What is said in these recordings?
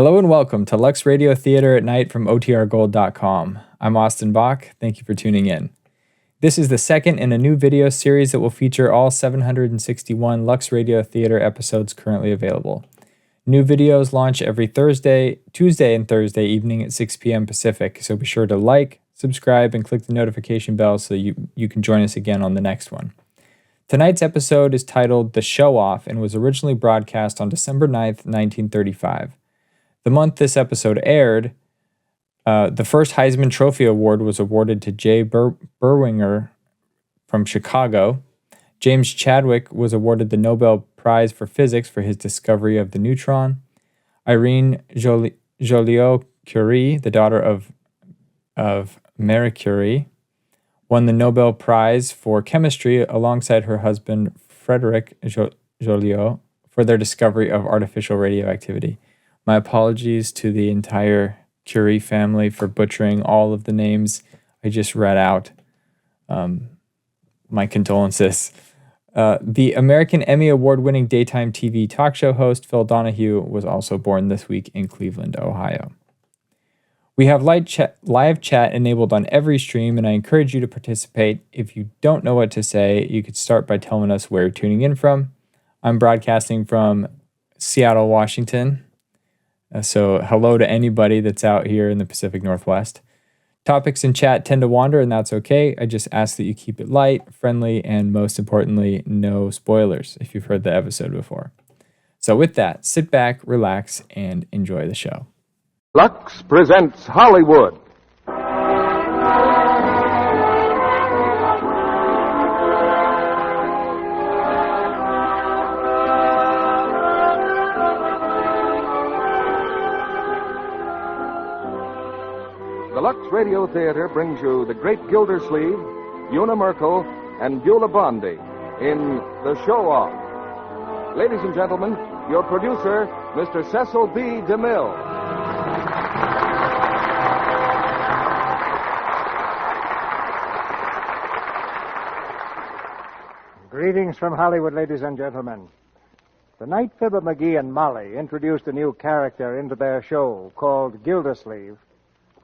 Hello and welcome to Lux Radio Theatre at Night from OTRGold.com. I'm Austin Bach. Thank you for tuning in. This is the second in a new video series that will feature all 761 Lux Radio Theatre episodes currently available. New videos launch every Tuesday and Thursday evening at 6 p.m. Pacific, so be sure to like, subscribe, and click the notification bell so you can join us again on the next one. Tonight's episode is titled The Show Off and was originally broadcast on December 9th, 1935. The month this episode aired, the first Heisman Trophy Award was awarded to Jay Berwinger from Chicago. James Chadwick was awarded the Nobel Prize for Physics for his discovery of the neutron. Irene Joliot-Curie, the daughter of Marie Curie, won the Nobel Prize for Chemistry alongside her husband Frederick Joliot for their discovery of artificial radioactivity. My apologies to the entire Curie family for butchering all of the names I just read out. My condolences. The American Emmy Award-winning daytime TV talk show host Phil Donahue was also born this week in Cleveland, Ohio. We have live chat enabled on every stream, and I encourage you to participate. If you don't know what to say, you could start by telling us where you're tuning in from. I'm broadcasting from Seattle, Washington. So hello to anybody that's out here in the Pacific Northwest. Topics in chat tend to wander, and that's okay. I just ask that you keep it light, friendly, and most importantly, no spoilers if you've heard the episode before. So with that, sit back, relax, and enjoy the show. Lux presents Hollywood. The Lux Radio Theatre brings you the great Gildersleeve, Una Merkel, and Beulah Bondi in The Show Off. Ladies and gentlemen, your producer, Mr. Cecil B. DeMille. Greetings from Hollywood, ladies and gentlemen. Tonight, Fibber McGee and Molly introduced a new character into their show called Gildersleeve.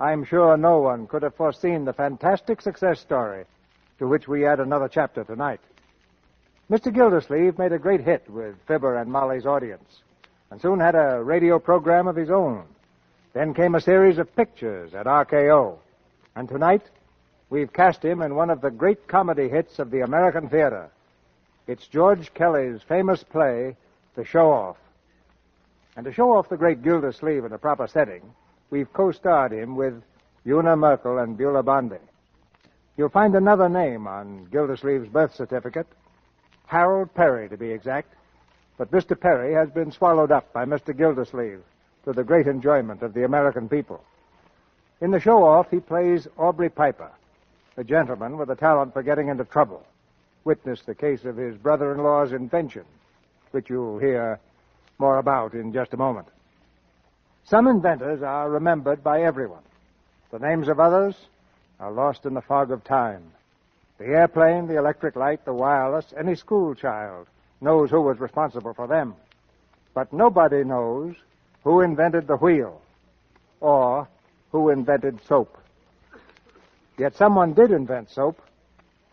I'm sure no one could have foreseen the fantastic success story to which we add another chapter tonight. Mr. Gildersleeve made a great hit with Fibber and Molly's audience and soon had a radio program of his own. Then came a series of pictures at RKO. And tonight, we've cast him in one of the great comedy hits of the American theater. It's George Kelly's famous play, The Show Off. And to show off the great Gildersleeve in a proper setting, we've co-starred him with Una Merkel and Beulah Bondi. You'll find another name on Gildersleeve's birth certificate, Harold Perry to be exact, but Mr. Perry has been swallowed up by Mr. Gildersleeve to the great enjoyment of the American people. In The Show Off, he plays Aubrey Piper, a gentleman with a talent for getting into trouble. Witness the case of his brother-in-law's invention, which you'll hear more about in just a moment. Some inventors are remembered by everyone. The names of others are lost in the fog of time. The airplane, the electric light, the wireless, any school child knows who was responsible for them. But nobody knows who invented the wheel or who invented soap. Yet someone did invent soap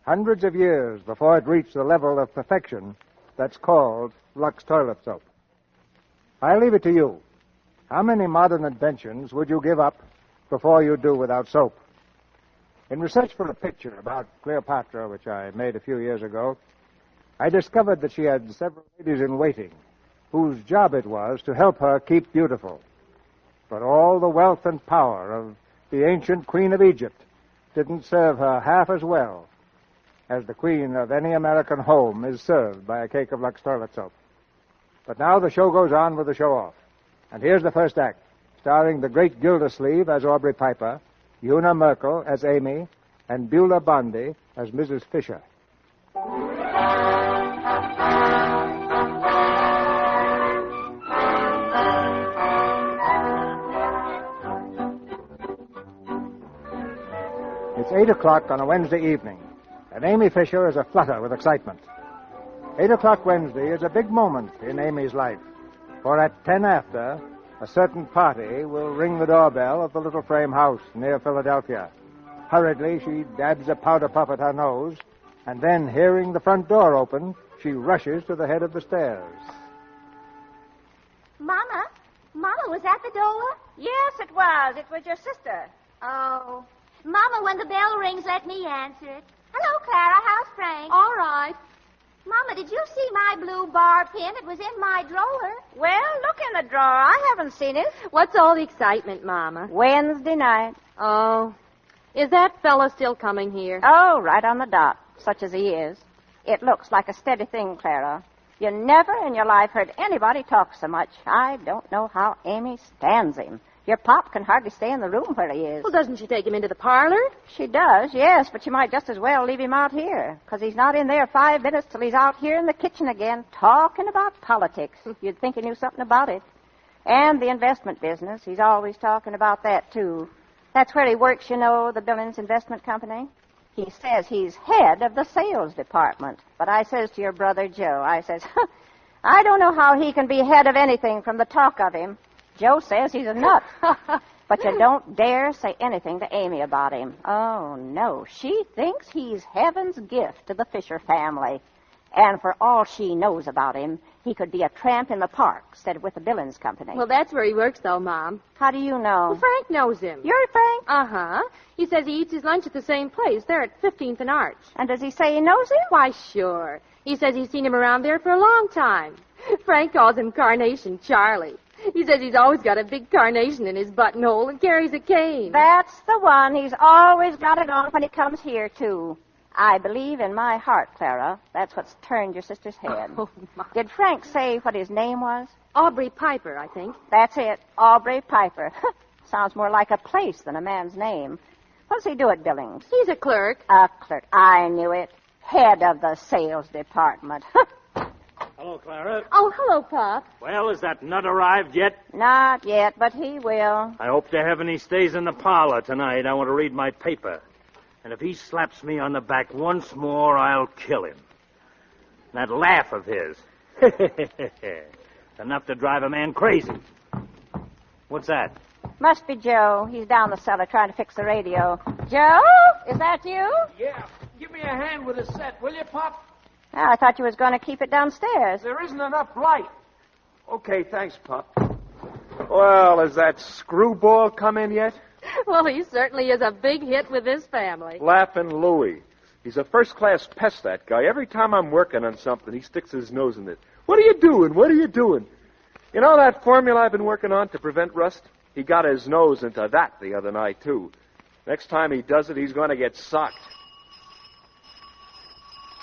hundreds of years before it reached the level of perfection that's called Lux toilet soap. I leave it to you. How many modern inventions would you give up before you do without soap? In research for a picture about Cleopatra, which I made a few years ago, I discovered that she had several ladies-in-waiting whose job it was to help her keep beautiful. But all the wealth and power of the ancient Queen of Egypt didn't serve her half as well as the queen of any American home is served by a cake of Lux toilet soap. But now the show goes on with the show-off. And here's the first act, starring the great Gildersleeve as Aubrey Piper, Una Merkel as Amy, and Beulah Bondi as Mrs. Fisher. It's 8 o'clock on a Wednesday evening, and Amy Fisher is aflutter with excitement. 8 o'clock Wednesday is a big moment in Amy's life, for at 10 after, a certain party will ring the doorbell of the little frame house near Philadelphia. Hurriedly, she dabs a powder puff at her nose, and then, hearing the front door open, she rushes to the head of the stairs. Mama? Mama, was that the door? Yes, it was. It was your sister. Oh. Mama, when the bell rings, let me answer it. Hello, Clara. How's Frank? All right. Mama, did you see my blue bar pin? It was in my drawer. Well, look in the drawer. I haven't seen it. What's all the excitement, Mama? Wednesday night. Oh. Is that fella still coming here? Oh, right on the dot, such as he is. It looks like a steady thing, Clara. You never in your life heard anybody talk so much. I don't know how Amy stands him. Your pop can hardly stay in the room where he is. Well, doesn't she take him into the parlor? She does, yes, but she might just as well leave him out here, because he's not in there 5 minutes till he's out here in the kitchen again talking about politics. You'd think he knew something about it. And the investment business. He's always talking about that, too. That's where he works, you know, the Billings Investment Company. He says he's head of the sales department. But I says to your brother Joe, I says, I don't know how he can be head of anything from the talk of him. Joe says he's a nut. But you don't dare say anything to Amy about him. Oh, no. She thinks he's heaven's gift to the Fisher family. And for all she knows about him, he could be a tramp in the park instead of with the Billings Company. Well, that's where he works, though, Mom. How do you know? Well, Frank knows him. You're Frank? Uh-huh. He says he eats his lunch at the same place. There at 15th and Arch. And does he say he knows him? Why, sure. He says he's seen him around there for a long time. Frank calls him Carnation Charlie. He says he's always got a big carnation in his buttonhole and carries a cane. That's the one. He's always got it on when he comes here, too. I believe in my heart, Clara, that's what's turned your sister's head. Oh, my. Did Frank say what his name was? Aubrey Piper, I think. That's it, Aubrey Piper. Sounds more like a place than a man's name. What does he do at Billings? He's a clerk. A clerk. I knew it. Head of the sales department. Hello, Clara. Oh, hello, Pop. Well, has that nut arrived yet? Not yet, but he will. I hope to heaven he stays in the parlor tonight. I want to read my paper. And if he slaps me on the back once more, I'll kill him. That laugh of his. Enough to drive a man crazy. What's that? Must be Joe. He's down the cellar trying to fix the radio. Joe? Is that you? Yeah. Give me a hand with a set, will you, Pop? Oh, I thought you was going to keep it downstairs. There isn't enough light. Okay, thanks, Pop. Well, has that screwball come in yet? Well, he certainly is a big hit with this family. Laughing Louie. He's a first-class pest, that guy. Every time I'm working on something, he sticks his nose in it. What are you doing? What are you doing? You know that formula I've been working on to prevent rust? He got his nose into that the other night, too. Next time he does it, he's going to get socked.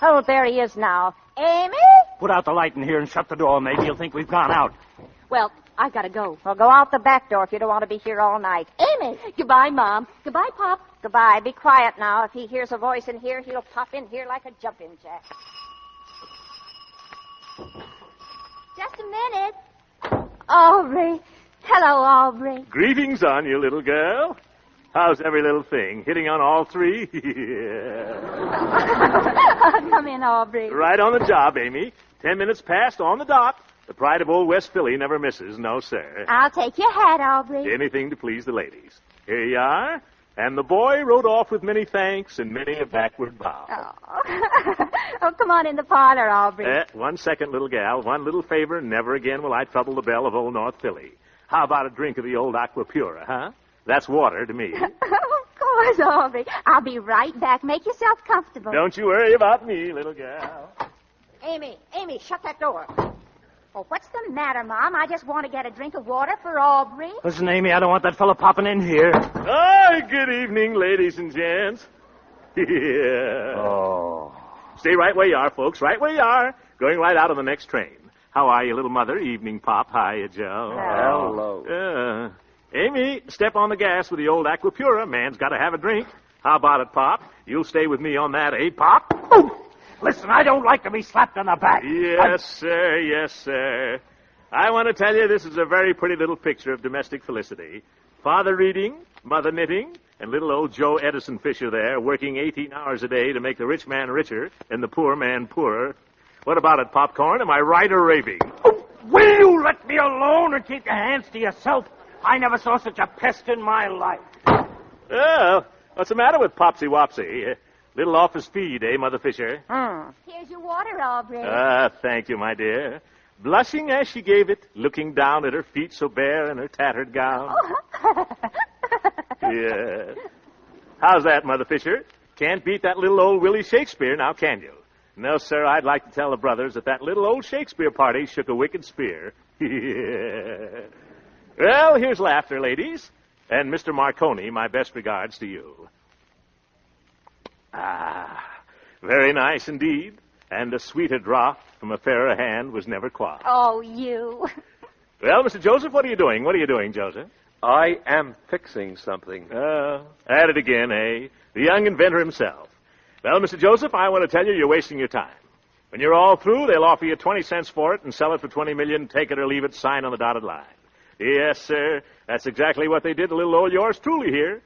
Oh, there he is now. Amy? Put out the light in here and shut the door. Maybe he'll think we've gone out. Well, I've got to go. Well, go out the back door if you don't want to be here all night. Amy! Goodbye, Mom. Goodbye, Pop. Goodbye. Be quiet now. If he hears a voice in here, he'll pop in here like a jumping jack. Just a minute. Aubrey. Hello, Aubrey. Greetings on you, little girl. How's every little thing? Hitting on all three? Come in, Aubrey. Right on the job, Amy. 10 minutes past on the dot. The pride of old West Philly never misses, no, sir. I'll take your hat, Aubrey. Anything to please the ladies. Here you are. And the boy rode off with many thanks and many a backward bow. Oh. Oh, come on in the parlor, Aubrey. 1 second, little gal. One little favor. Never again will I trouble the belle of old North Philly. How about a drink of the old Aqua Pura, huh? That's water to me. Of course, Aubrey. I'll be right back. Make yourself comfortable. Don't you worry about me, little gal. Amy, shut that door. Oh, what's the matter, Mom? I just want to get a drink of water for Aubrey. Listen, Amy, I don't want that fella popping in here. Hi, good evening, ladies and gents. Yeah. Oh. Stay right where you are, folks, right where you are. Going right out on the next train. How are you, little mother? Evening, Pop. Hiya, Joe. Hello. Amy, step on the gas with the old Aqua Pura. Man's got to have a drink. How about it, Pop? You'll stay with me on that, eh, Pop? Oh! Listen, I don't like to be slapped on the back. Yes, sir. Yes, sir. I want to tell you this is a very pretty little picture of domestic felicity. Father reading, mother knitting, and little old Joe Edison Fisher there working 18 hours a day to make the rich man richer and the poor man poorer. What about it, Popcorn? Am I right or raving? Oh, Will you let me alone and keep your hands to yourself? I never saw such a pest in my life. Oh, what's the matter with Popsy Wopsy? Little off his feed, eh, Mother Fisher? Here's your water, Aubrey. Thank you, my dear. Blushing as she gave it, looking down at her feet so bare in her tattered gown. Yeah. How's that, Mother Fisher? Can't beat that little old Willie Shakespeare, now can you? No, sir, I'd like to tell the brothers that little old Shakespeare party shook a wicked spear. Yeah. Well, here's laughter, ladies. And Mr. Marconi, my best regards to you. Ah, very nice indeed. And a sweeter draught from a fairer hand was never quaffed. Oh, you. Well, Mr. Joseph, what are you doing? What are you doing, Joseph? I am fixing something. At it again, eh? The young inventor himself. Well, Mr. Joseph, I want to tell you you're wasting your time. When you're all through, they'll offer you 20 cents for it and sell it for $20 million, take it or leave it, sign on the dotted line. Yes, sir. That's exactly what they did to little old yours truly here.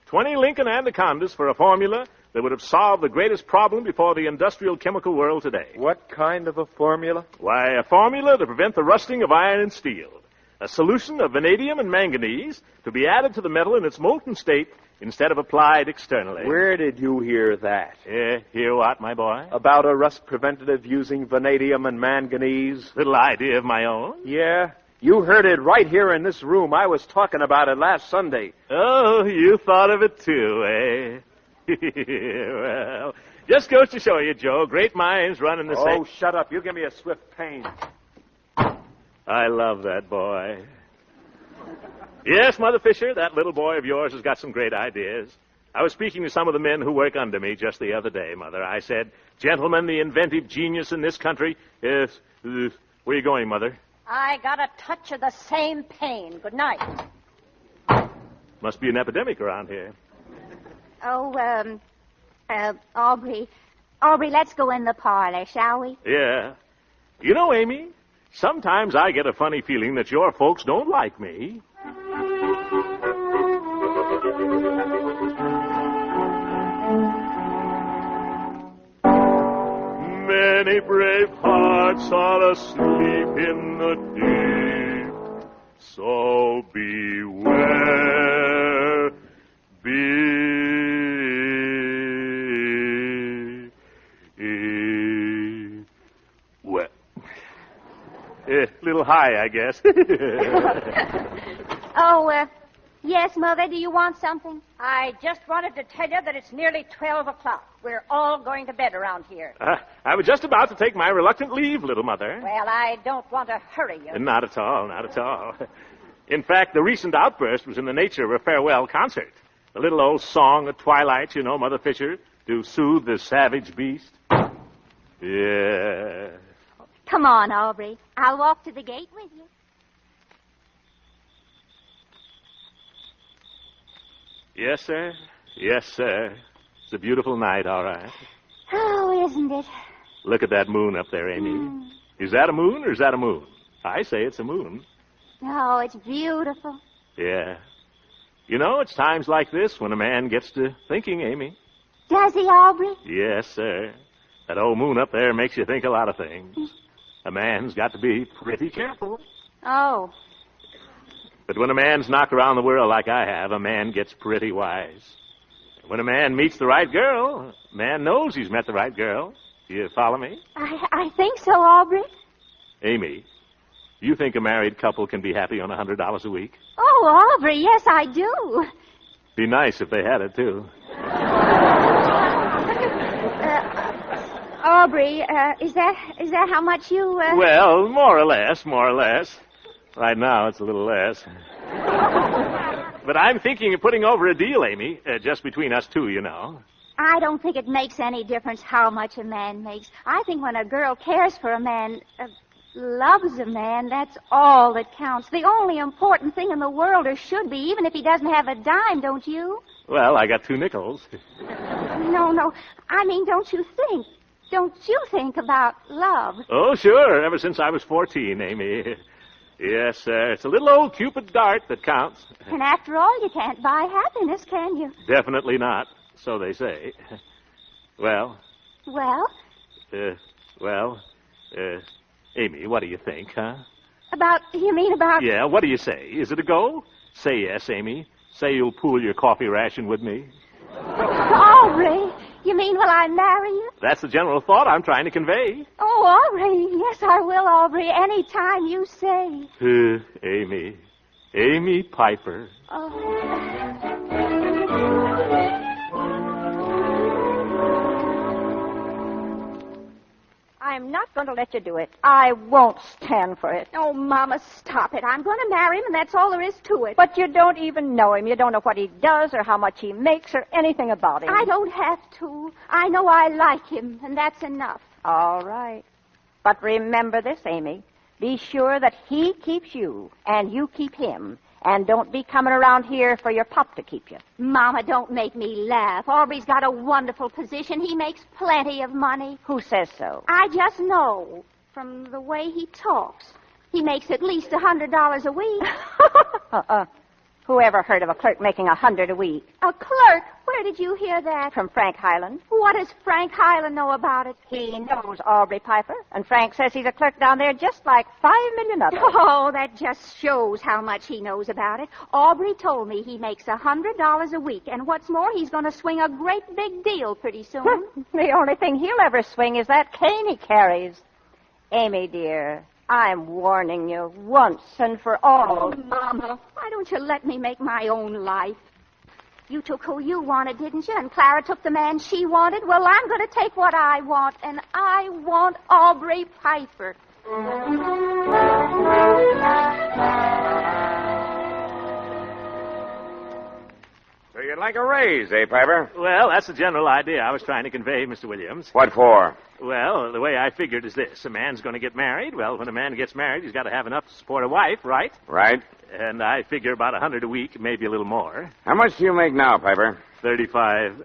20 Lincoln Anacondas for a formula that would have solved the greatest problem before the industrial chemical world today. What kind of a formula? Why, a formula to prevent the rusting of iron and steel. A solution of vanadium and manganese to be added to the metal in its molten state instead of applied externally. Where did you hear that? Hear what, my boy? About a rust preventative using vanadium and manganese? Little idea of my own. Yeah. You heard it right here in this room. I was talking about it last Sunday. Oh, you thought of it too, eh? Well, just goes to show you, Joe, great minds run in the same... Oh, shut up. You give me a swift pain. I love that boy. Yes, Mother Fisher, that little boy of yours has got some great ideas. I was speaking to some of the men who work under me just the other day, Mother. I said, gentlemen, the inventive genius in this country is... where are you going, Mother? I got a touch of the same pain. Good night. Must be an epidemic around here. Oh, Aubrey. Aubrey, let's go in the parlor, shall we? Yeah. You know, Amy, sometimes I get a funny feeling that your folks don't like me. Many brave hearts are asleep in the deep, so beware, well, little high, I guess. Yes, Mother, do you want something? I just wanted to tell you that it's nearly 12 o'clock. We're all going to bed around here. I was just about to take my reluctant leave, little Mother. Well, I don't want to hurry you. Not at all, not at all. In fact, the recent outburst was in the nature of a farewell concert. A little old song at twilight, you know, Mother Fisher, to soothe the savage beast. Yeah. Come on, Aubrey. I'll walk to the gate with you. Yes, sir. Yes, sir. It's a beautiful night, all right. Oh, isn't it? Look at that moon up there, Amy. Is that a moon or is that a moon? I say it's a moon. Oh, it's beautiful. Yeah. You know, it's times like this when a man gets to thinking, Amy. Does he, Aubrey? Yes, sir. That old moon up there makes you think a lot of things. A man's got to be pretty careful. Oh. But when a man's knocked around the world like I have, a man gets pretty wise. When a man meets the right girl, a man knows he's met the right girl. Do you follow me? I think so, Aubrey. Amy, you think a married couple can be happy on $100 a week? Oh, Aubrey, yes, I do. Be nice if they had it, too. Aubrey, is that how much you... Well, more or less. Right now, it's a little less. But I'm thinking of putting over a deal, Amy, just between us two, you know. I don't think it makes any difference how much a man makes. I think when a girl cares for a man, loves a man, that's all that counts. The only important thing in the world, or should be, even if he doesn't have a dime, don't you? Well, I got 2 nickels. No. I mean, don't you think about love? Oh, sure. Ever since I was 14, Amy. Yes, sir. It's a little old Cupid dart that counts. And after all, you can't buy happiness, can you? Definitely not. So they say. Well? Well? Amy, what do you think, huh? You mean about... Yeah, what do you say? Is it a go? Say yes, Amy. Say you'll pool your coffee ration with me. Aubrey, you mean will I marry you? That's the general thought I'm trying to convey. Oh, Aubrey, yes, I will, Aubrey, any time you say. Amy. Amy Piper. I'm not going to let you do it. I won't stand for it. Oh, Mama, stop it. I'm going to marry him, and that's all there is to it. But you don't even know him. You don't know what he does or how much he makes or anything about him. I don't have to. I know I like him, and that's enough. All right. But remember this, Amy. Be sure that he keeps you, and you keep him. And don't be coming around here for your pop to keep you. Mama, don't make me laugh. Aubrey's got a wonderful position. He makes plenty of money. Who says so? I just know from the way he talks. He makes at least $100 a week. Who ever heard of a clerk making $100 a week? A clerk? Where did you hear that? From Frank Highland. What does Frank Highland know about it? He knows Aubrey Piper, and Frank says he's a clerk down there just like 5 million others. Oh, that just shows how much he knows about it. Aubrey told me he makes $100 a week, and what's more, he's going to swing a great big deal pretty soon. The only thing he'll ever swing is that cane he carries. Amy, dear, I'm warning you once and for all. Oh, Mama, why don't you let me make my own life? You took who you wanted, didn't you? And Clara took the man she wanted. Well, I'm going to take what I want, and I want Aubrey Piper. So you'd like a raise, eh, Piper? Well, that's the general idea I was trying to convey, Mr. Williams. What for? Well, the way I figured is this. A man's going to get married. Well, when a man gets married, he's got to have enough to support a wife, right? Right. And I figure about $100 a week, maybe a little more. How much do you make now, Piper? 35.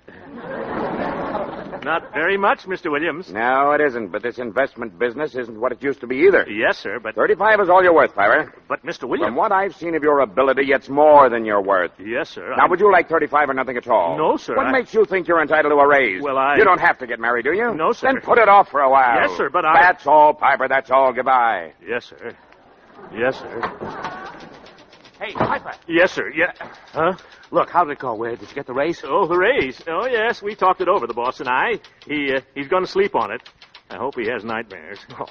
Not very much, Mr. Williams. No, it isn't. But this investment business isn't what it used to be either. Yes, sir, but... 35 is all you're worth, Piper. But, Mr. Williams... From what I've seen of your ability, it's more than you're worth. Yes, sir. Now, would you like 35 or nothing at all? No, sir. What makes you think you're entitled to a raise? Well, I... You don't have to get married, do you? No, sir. Then put it off for a while. Yes, sir, but That's all, Piper. That's all. Goodbye. Yes, sir. Yes, sir. Hey, Piper. Yes, sir. Yeah. Huh? Look, how did it go? Where did you get the raise? Oh, the raise. Oh, yes, we talked it over, the boss and I. He's going to sleep on it. I hope he has nightmares. Oh,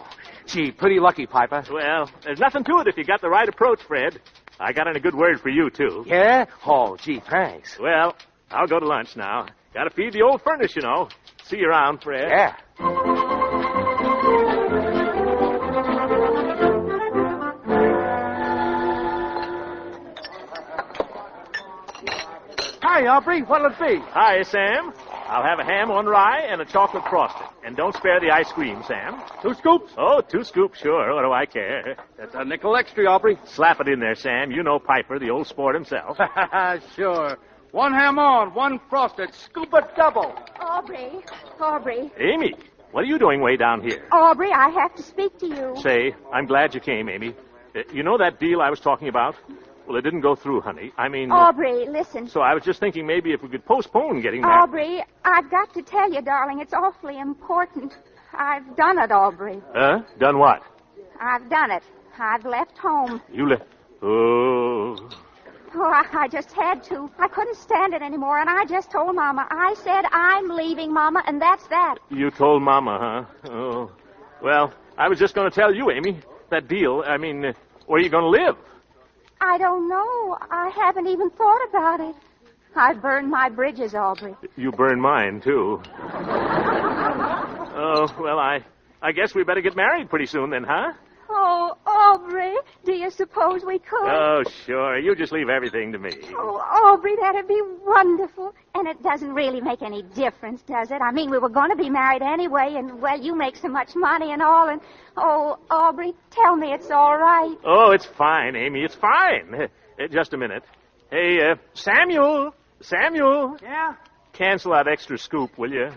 gee, pretty lucky, Piper. Well, there's nothing to it if you got the right approach, Fred. I got in a good word for you, too. Yeah? Oh, gee, thanks. Well, I'll go to lunch now. Got to feed the old furnace, you know. See you around, Fred. Yeah. Hi, Aubrey. What'll it be? Hi, Sam. I'll have a ham on rye and a chocolate frosting. And don't spare the ice cream, Sam. 2 scoops? Oh, 2 scoops, sure. What do I care? That's a nickel extra, Aubrey. Slap it in there, Sam. You know Piper, the old sport himself. Sure. 1 ham on, 1 frosted. Scoop a double. Aubrey. Amy, what are you doing way down here? Aubrey, I have to speak to you. Say, I'm glad you came, Amy. You know that deal I was talking about? Well, it didn't go through, honey. I mean... Aubrey, listen. So I was just thinking maybe if we could postpone getting married. Aubrey, I've got to tell you, darling, it's awfully important. I've done it, Aubrey. Done what? I've done it. I've left home. You left... Oh... Oh, I just had to. I couldn't stand it anymore, and I just told Mama. I said, I'm leaving, Mama, and that's that. You told Mama, huh? Oh. Well, I was just going to tell you, Amy. That deal, I mean, where are you going to live? I don't know. I haven't even thought about it. I've burned my bridges, Aubrey. You burned mine, too. Oh, well, I guess we better get married pretty soon then, huh? Oh, Aubrey, do you suppose we could? Oh, sure. You just leave everything to me. Oh, Aubrey, that'd be wonderful. And it doesn't really make any difference, does it? I mean, we were going to be married anyway, and, well, you make so much money and all, and... Oh, Aubrey, tell me it's all right. Oh, it's fine, Amy. It's fine. Just a minute. Hey, Samuel. Samuel. Yeah? Cancel that extra scoop, will you?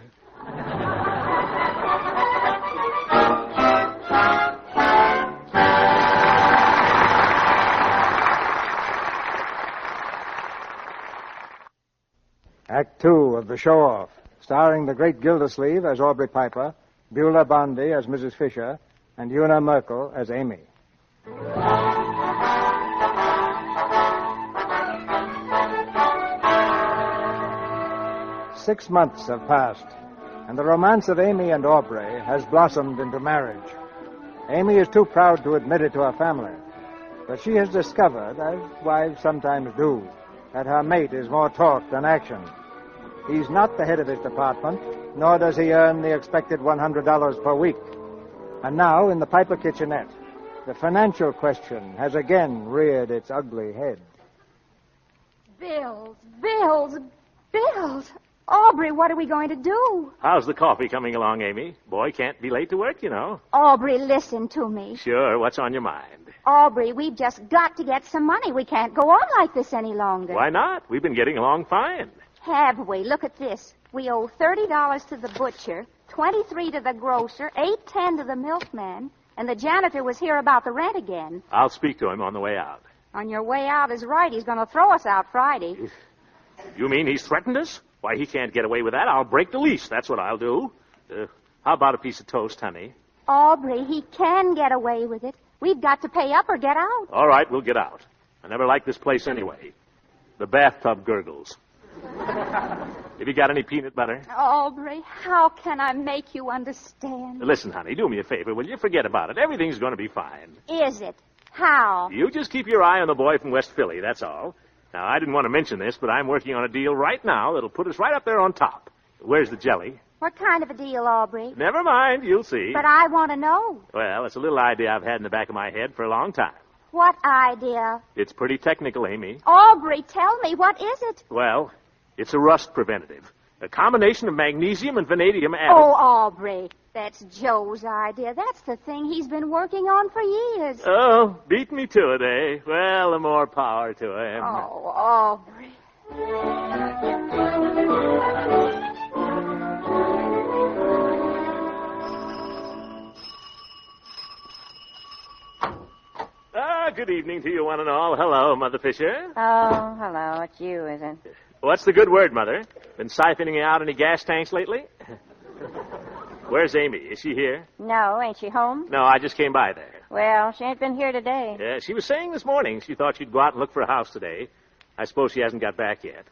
Act 2 of The Show-Off, starring the great Gildersleeve as Aubrey Piper, Beulah Bondi as Mrs. Fisher, and Una Merkel as Amy. 6 months have passed, and the romance of Amy and Aubrey has blossomed into marriage. Amy is too proud to admit it to her family, but she has discovered, as wives sometimes do, that her mate is more talk than action. He's not the head of his department, nor does he earn the expected $100 per week. And now, in the Piper kitchenette, the financial question has again reared its ugly head. Bills, bills, bills. Aubrey, what are we going to do? How's the coffee coming along, Amy? Boy can't be late to work, you know. Aubrey, listen to me. Sure, what's on your mind? Aubrey, we've just got to get some money. We can't go on like this any longer. Why not? We've been getting along fine. Have we? Look at this. We owe $30 to the butcher, $23 to the grocer, $8.10 to the milkman, and the janitor was here about the rent again. I'll speak to him on the way out. On your way out is right. He's going to throw us out Friday. You mean he's threatened us? Why, he can't get away with that. I'll break the lease. That's what I'll do. How about a piece of toast, honey? Aubrey, he can get away with it. We've got to pay up or get out. All right, we'll get out. I never liked this place anyway. The bathtub gurgles. Have you got any peanut butter? Aubrey, how can I make you understand? Listen, honey, do me a favor, will you? Forget about it. Everything's going to be fine. Is it? How? You just keep your eye on the boy from West Philly, that's all. Now, I didn't want to mention this, but I'm working on a deal right now that'll put us right up there on top. Where's the jelly? What kind of a deal, Aubrey? Never mind, you'll see. But I want to know. Well, it's a little idea I've had in the back of my head for a long time. What idea? It's pretty technical, Amy. Aubrey, tell me, what is it? Well, it's a rust preventative. A combination of magnesium and vanadium added. Oh, Aubrey, that's Joe's idea. That's the thing he's been working on for years. Oh, beat me to it, eh? Well, the more power to him. Oh, Aubrey. Good evening to you one and all. Hello, Mother Fisher. Oh, hello. It's you, is it? What's the good word, Mother? Been siphoning out any gas tanks lately? Where's Amy? Is she here? No, ain't she home? No, I just came by there. Well, she ain't been here today. Yeah, she was saying this morning she thought she'd go out and look for a house today. I suppose she hasn't got back yet.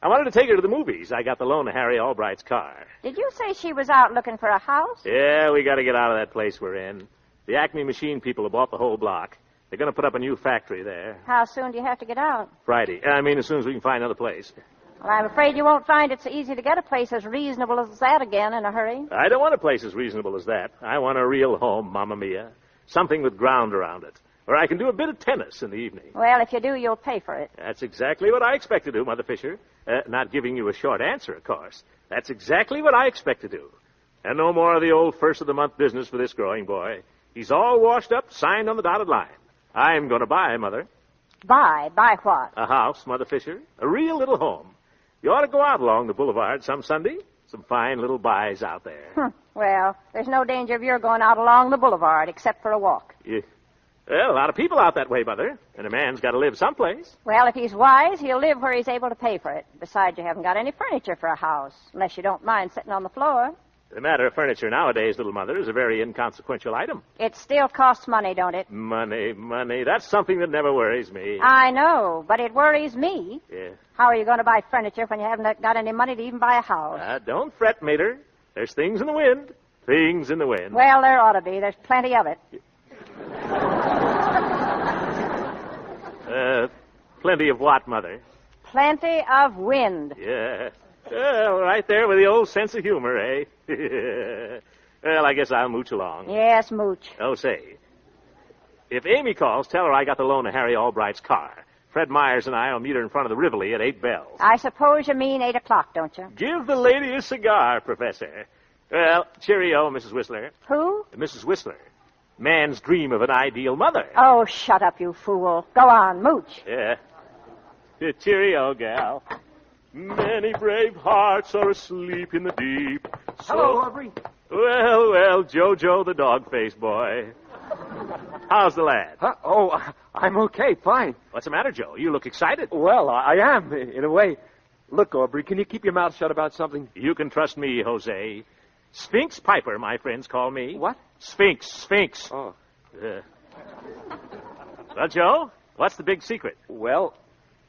I wanted to take her to the movies. I got the loan of Harry Albright's car. Did you say she was out looking for a house? Yeah, we got to get out of that place we're in. The Acme Machine people have bought the whole block. They're going to put up a new factory there. How soon do you have to get out? Friday. I mean, as soon as we can find another place. Well, I'm afraid you won't find it so easy to get a place as reasonable as that again in a hurry. I don't want a place as reasonable as that. I want a real home, Mamma Mia. Something with ground around it. Where I can do a bit of tennis in the evening. Well, if you do, you'll pay for it. That's exactly what I expect to do, Mother Fisher. Not giving you a short answer, of course. That's exactly what I expect to do. And no more of the old first-of-the-month business for this growing boy. He's all washed up, signed on the dotted line. I'm going to buy, Mother. Buy? Buy what? A house, Mother Fisher. A real little home. You ought to go out along the boulevard some Sunday. Some fine little buys out there. Well, there's no danger of your going out along the boulevard except for a walk. Yeah. Well, a lot of people out that way, Mother. And a man's got to live someplace. Well, if he's wise, he'll live where he's able to pay for it. Besides, you haven't got any furniture for a house, unless you don't mind sitting on the floor. The matter of furniture nowadays, little Mother, is a very inconsequential item. It still costs money, don't it? Money, money. That's something that never worries me. I know, but it worries me. Yeah. How are you going to buy furniture when you haven't got any money to even buy a house? Don't fret, Mater. There's things in the wind. Things in the wind. Well, there ought to be. There's plenty of it. Plenty of what, Mother? Plenty of wind. Yeah. Well, right there with the old sense of humor, eh? Well, I guess I'll mooch along. Yes, mooch. Oh, say. If Amy calls, tell her I got the loan of Harry Albright's car. Fred Myers and I will meet her in front of the Rivoli at 8 bells. I suppose you mean 8 o'clock, don't you? Give the lady a cigar, Professor. Well, cheerio, Mrs. Whistler. Who? Mrs. Whistler. Man's dream of an ideal mother. Oh, shut up, you fool. Go on, mooch. Yeah. Cheerio, gal. Many brave hearts are asleep in the deep. So... Hello, Aubrey. Well, Jojo the dog-faced boy. How's the lad? Huh? Oh, I'm okay, fine. What's the matter, Joe? You look excited. Well, I am, in a way. Look, Aubrey, can you keep your mouth shut about something? You can trust me, Jose. Sphinx Piper, my friends call me. What? Sphinx. Oh. Well, Joe, what's the big secret? Well,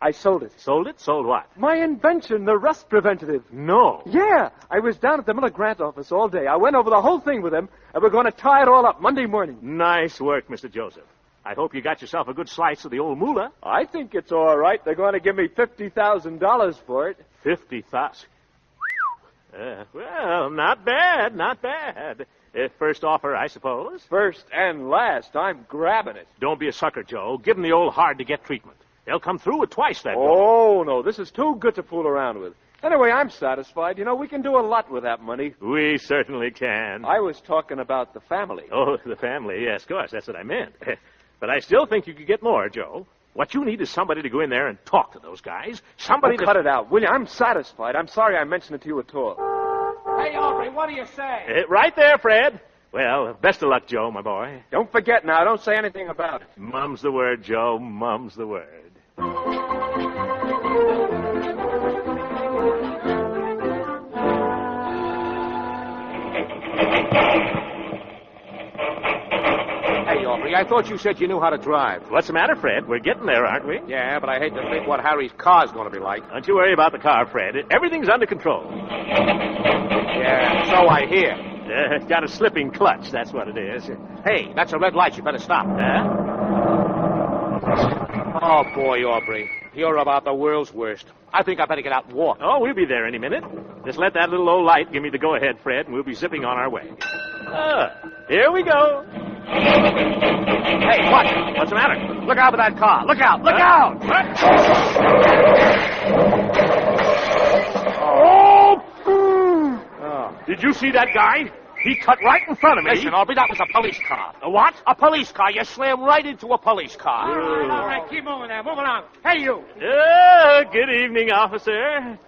I sold it. Sold it? Sold what? My invention, the rust preventative. No. Yeah, I was down at the Miller Grant office all day. I went over the whole thing with him, and we're going to tie it all up Monday morning. Nice work, Mr. Joseph. I hope you got yourself a good slice of the old moolah. I think it's all right. They're going to give me $50,000 for it. 50,000. Well, not bad, not bad. First offer, I suppose. First and last. I'm grabbing it. Don't be a sucker, Joe. Give them the old hard-to-get treatment. They'll come through with twice that. Oh, no, this is too good to fool around with. Anyway, I'm satisfied. You know, we can do a lot with that money. We certainly can. I was talking about the family. Oh, the family, yes, of course. That's what I meant. But I still think you could get more, Joe. What you need is somebody to go in there and talk to those guys. Somebody to... Cut it out, will you? I'm satisfied. I'm sorry I mentioned it to you at all. Hey, Aubrey, what do you say? Right there, Fred. Well, best of luck, Joe, my boy. Don't forget now. Don't say anything about it. Mum's the word, Joe. Mum's the word. Hey, Aubrey, I thought you said you knew how to drive. What's the matter, Fred? We're getting there, aren't we? Yeah, but I hate to think what Harry's car's going to be like. Don't you worry about the car, Fred. Everything's under control. Yeah, so I hear. It's got a slipping clutch, that's what it is. Hey, that's a red light. You better stop. Huh? Oh, boy, Aubrey. You're about the world's worst. I think I better get out and walk. Oh, we'll be there any minute. Just let that little old light give me the go-ahead, Fred, and we'll be zipping on our way. Here we go. Hey, watch it. What's the matter? Look out for that car. Look out. Look out. Oh! Did you see that guy? He cut right in front of me. Listen, Aubrey, that was a police car. A what? A police car. You slammed right into a police car. All right. Keep moving there. Move along. Hey, you. Good evening, officer.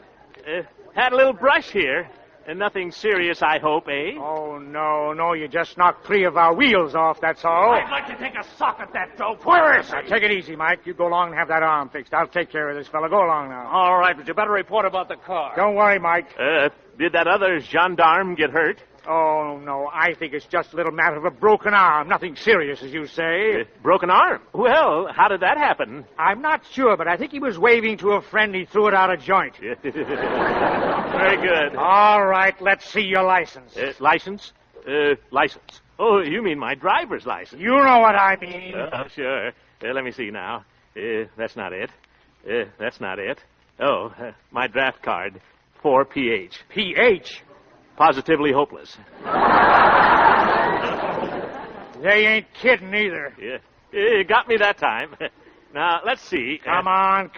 Had a little brush here. Nothing serious, I hope, eh? Oh, no, you just knocked 3 of our wheels off, that's all. I'd like to take a sock at that dope. Where is Now, he? take it easy, Mike. You go along and have that arm fixed. I'll take care of this fella. Go along now. All right, but you better report about the car. Don't worry, Mike. Did that other gendarme get hurt? Oh, no, I think it's just a little matter of a broken arm. Nothing serious, as you say. Broken arm? Well, how did that happen? I'm not sure, but I think he was waving to a friend. He threw it out of joint. Very good. All right, let's see your license. License? License. Oh, you mean my driver's license. You know what I mean. Oh, sure. Let me see now. That's not it. That's not it. Oh, my draft card. 4PH. PH? Positively hopeless. They ain't kidding either. Yeah. You got me that time. Now, let's see. Come on.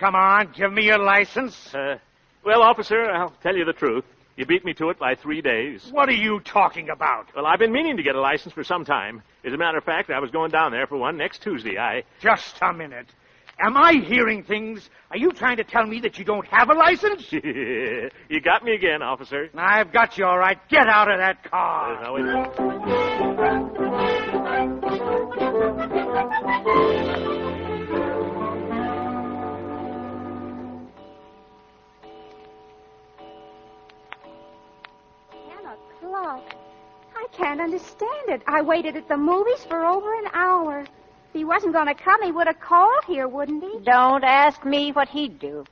Give me your license. Well, officer, I'll tell you the truth. You beat me to it by 3 days. What are you talking about? Well, I've been meaning to get a license for some time. As a matter of fact, I was going down there for one next Tuesday. Just a minute. Am I hearing things? Are you trying to tell me that you don't have a license? You got me again, officer. I've got you all right. Get out of that car. Now, wait. I can't understand it. I waited at the movies for over an hour. If he wasn't going to come, he would have called here, wouldn't he? Don't ask me what he'd do.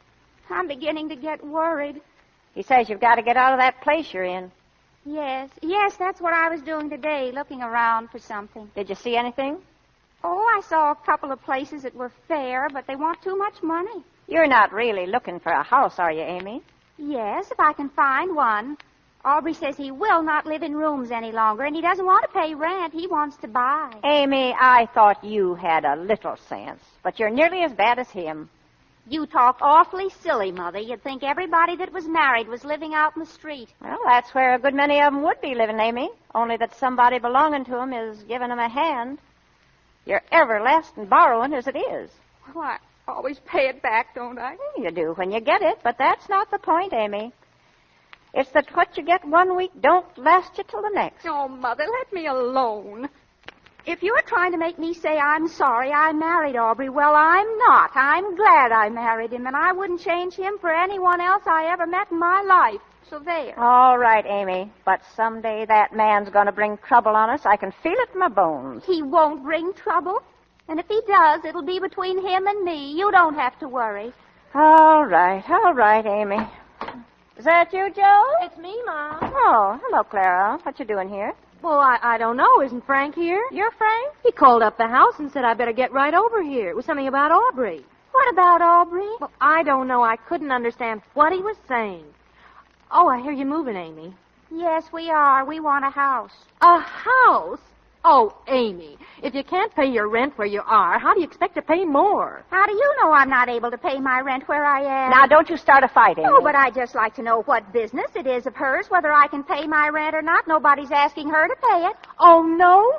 I'm beginning to get worried. He says you've got to get out of that place you're in. Yes, that's what I was doing today, looking around for something. Did you see anything? Oh, I saw a couple of places that were fair, but they want too much money. You're not really looking for a house, are you, Amy? Yes, if I can find one. Aubrey says he will not live in rooms any longer, and he doesn't want to pay rent. He wants to buy. Amy, I thought you had a little sense, but you're nearly as bad as him. You talk awfully silly, Mother. You'd think everybody that was married was living out in the street. Well, that's where a good many of them would be living, Amy, only that somebody belonging to them is giving them a hand. You're everlasting borrowing as it is. Well, I always pay it back, don't I? You do when you get it, but that's not the point, Amy. It's that what you get 1 week don't last you till the next. Oh, Mother, let me alone. If you're trying to make me say I'm sorry I married Aubrey, well, I'm not. I'm glad I married him, and I wouldn't change him for anyone else I ever met in my life. So there. All right, Amy, but someday that man's going to bring trouble on us. I can feel it in my bones. He won't bring trouble. And if he does, it'll be between him and me. You don't have to worry. All right, Amy. Is that you, Joe? It's me, Mom. Oh, hello, Clara. What you doing here? Well, I don't know. Isn't Frank here? You're Frank? He called up the house and said I better get right over here. It was something about Aubrey. What about Aubrey? Well, I don't know. I couldn't understand what he was saying. Oh, I hear you moving, Amy. Yes, we are. We want a house. A house? Oh, Amy, if you can't pay your rent where you are, how do you expect to pay more? How do you know I'm not able to pay my rent where I am? Now, don't you start a fight, Amy. Oh, but I'd just like to know what business it is of hers, whether I can pay my rent or not. Nobody's asking her to pay it. Oh, no?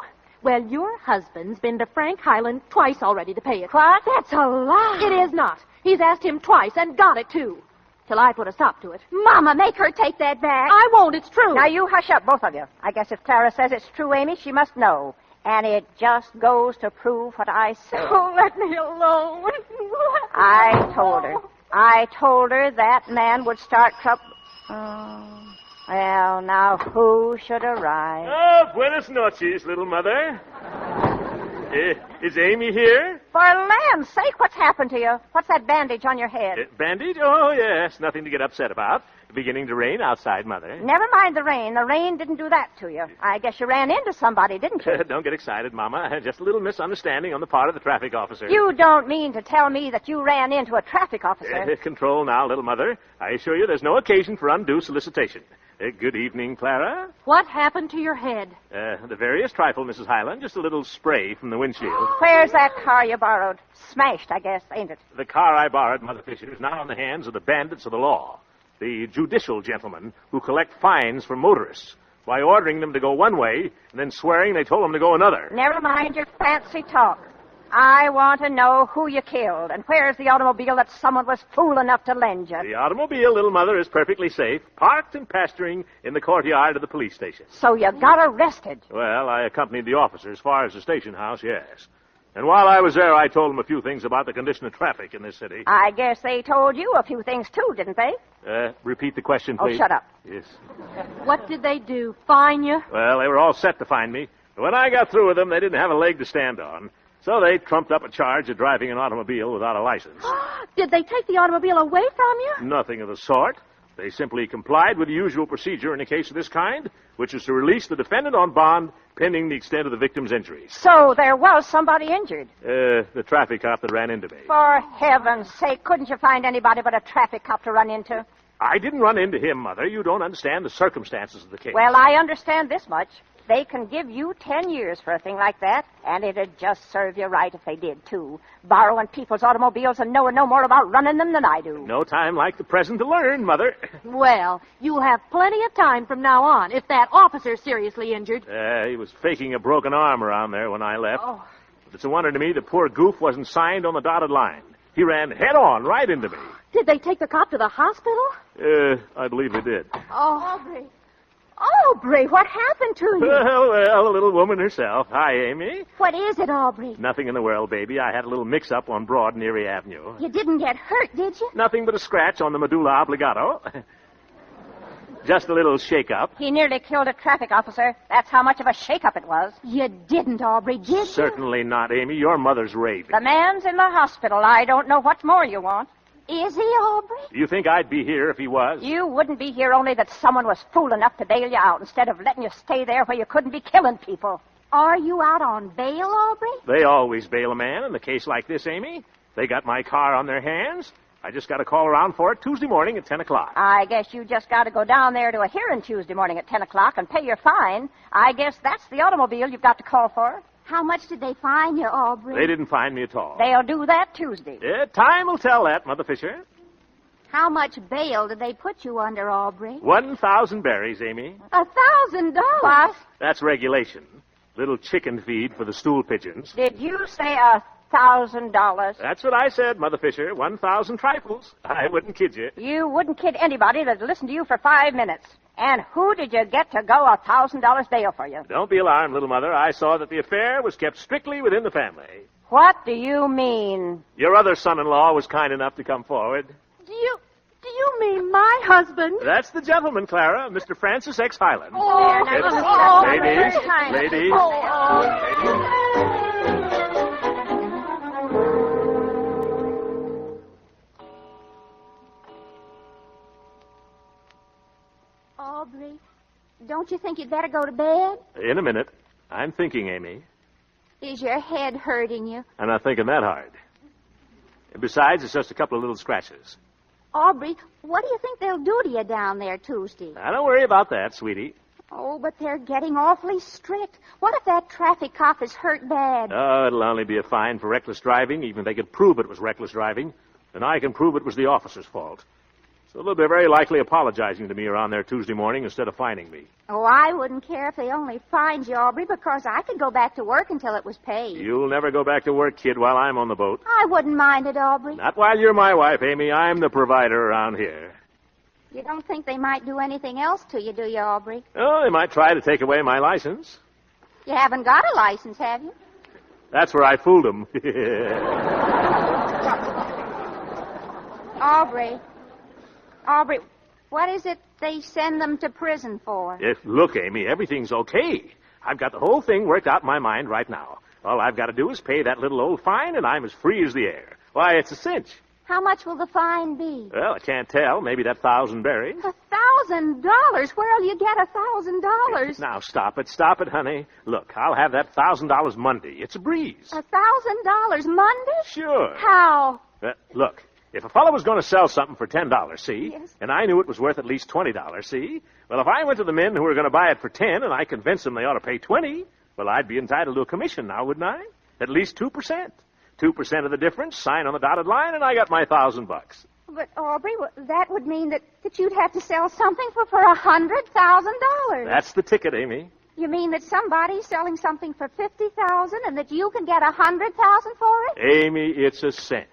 Well, your husband's been to Frank Highland twice already to pay it. What? That's a lie. It is not. He's asked him twice and got it, too. Till I put a stop to it. Mama, make her take that back. I won't. It's true. Now, you hush up, both of you. I guess if Clara says it's true, Amy, she must know. And it just goes to prove what I said. Oh, let me alone. I told her that man would start trouble. Oh. Well, now, who should arrive? Oh, buenas noches, little mother. Is Amy here? For land's sake, what's happened to you? What's that bandage on your head? Bandage? Oh, yes. Nothing to get upset about. Beginning to rain outside, Mother. Never mind the rain. The rain didn't do that to you. I guess you ran into somebody, didn't you? Don't get excited, Mama. Just a little misunderstanding on the part of the traffic officer. You don't mean to tell me that you ran into a traffic officer? Control now, little mother. I assure you there's no occasion for undue solicitation. Good evening, Clara. What happened to your head? The veriest trifle, Mrs. Highland. Just a little spray from the windshield. Where's that car you borrowed? Smashed, I guess, ain't it? The car I borrowed, Mother Fisher, is now in the hands of the bandits of the law. The judicial gentlemen who collect fines from motorists by ordering them to go one way and then swearing they told them to go another. Never mind your fancy talk. I want to know who you killed, and where's the automobile that someone was fool enough to lend you? The automobile, little mother, is perfectly safe, parked and pasturing in the courtyard of the police station. So you got arrested? Well, I accompanied the officer as far as the station house, yes. And while I was there, I told them a few things about the condition of traffic in this city. I guess they told you a few things, too, didn't they? Repeat the question, please. Oh, shut up. Yes. What did they do? Fine you? Well, they were all set to find me. But when I got through with them, they didn't have a leg to stand on. So they trumped up a charge of driving an automobile without a license. Did they take the automobile away from you? Nothing of the sort. They simply complied with the usual procedure in a case of this kind, which is to release the defendant on bond pending the extent of the victim's injuries. So there was somebody injured? The traffic cop that ran into me. For heaven's sake, couldn't you find anybody but a traffic cop to run into? I didn't run into him, Mother. You don't understand the circumstances of the case. Well, I understand this much. They can give you 10 years for a thing like that, and it'd just serve you right if they did, too. Borrowing people's automobiles and knowing no more about running them than I do. No time like the present to learn, Mother. Well, you'll have plenty of time from now on if that officer's seriously injured. He was faking a broken arm around there when I left. Oh. It's a wonder to me the poor goof wasn't signed on the dotted line. He ran head-on right into me. Did they take the cop to the hospital? I believe they did. Oh, Aubrey. Aubrey, what happened to you? Well, the little woman herself. Hi, Amy. What is it, Aubrey? Nothing in the world, baby. I had a little mix-up on Broad and Erie Avenue. You didn't get hurt, did you? Nothing but a scratch on the medulla oblongata. Just a little shake-up. He nearly killed a traffic officer. That's how much of a shake-up it was. You didn't, Aubrey, did you? Certainly not, Amy. Your mother's raving. The man's in the hospital. I don't know what more you want. Is he, Aubrey? Do you think I'd be here if he was? You wouldn't be here only that someone was fool enough to bail you out instead of letting you stay there where you couldn't be killing people. Are you out on bail, Aubrey? They always bail a man in a case like this, Amy. They got my car on their hands. I just got to call around for it Tuesday morning at 10 o'clock. I guess you just got to go down there to a hearing Tuesday morning at 10 o'clock and pay your fine. I guess that's the automobile you've got to call for. How much did they fine you, Aubrey? They didn't fine me at all. They'll do that Tuesday. Time will tell that, Mother Fisher. How much bail did they put you under, Aubrey? 1,000 berries, Amy. $1,000? What? That's regulation. Little chicken feed for the stool pigeons. Did you say $1,000? That's what I said, Mother Fisher. 1,000 trifles. I wouldn't kid you. You wouldn't kid anybody that'd listen to you for 5 minutes. And who did you get to go $1,000 bail for you? Don't be alarmed, little mother. I saw that the affair was kept strictly within the family. What do you mean? Your other son-in-law was kind enough to come forward. Do you mean my husband? That's the gentleman, Clara, Mr. Francis X. Highland. Oh, Ladies. Aubrey, don't you think you'd better go to bed? In a minute. I'm thinking, Amy. Is your head hurting you? I'm not thinking that hard. Besides, it's just a couple of little scratches. Aubrey, what do you think they'll do to you down there Tuesday? Now, don't worry about that, sweetie. Oh, but they're getting awfully strict. What if that traffic cop is hurt bad? Oh, it'll only be a fine for reckless driving, even if they could prove it was reckless driving. And I can prove it was the officer's fault. So they'll be very likely apologizing to me around there Tuesday morning instead of fining me. Oh, I wouldn't care if they only fined you, Aubrey, because I could go back to work until it was paid. You'll never go back to work, kid, while I'm on the boat. I wouldn't mind it, Aubrey. Not while you're my wife, Amy. I'm the provider around here. You don't think they might do anything else to you, do you, Aubrey? Oh, they might try to take away my license. You haven't got a license, have you? That's where I fooled them. Aubrey, what is it they send them to prison for? Look, Amy, everything's okay. I've got the whole thing worked out in my mind right now. All I've got to do is pay that little old fine, and I'm as free as the air. Why, it's a cinch. How much will the fine be? Well, I can't tell. Maybe that 1,000 berries. $1,000? Where'll you get $1,000? Now, stop it, honey. Look, I'll have that $1,000 Monday. It's a breeze. $1,000 Monday? Sure. How? Look, if a fellow was going to sell something for $10, see? Yes. And I knew it was worth at least $20, see? Well, if I went to the men who were going to buy it for 10 and I convinced them they ought to pay 20, well, I'd be entitled to a commission now, wouldn't I? At least 2%. 2% of the difference, sign on the dotted line, and I got my $1,000. But, Aubrey, that would mean that you'd have to sell something for $100,000. That's the ticket, Amy. You mean that somebody's selling something for $50,000 and that you can get $100,000 for it? Amy, it's a cinch.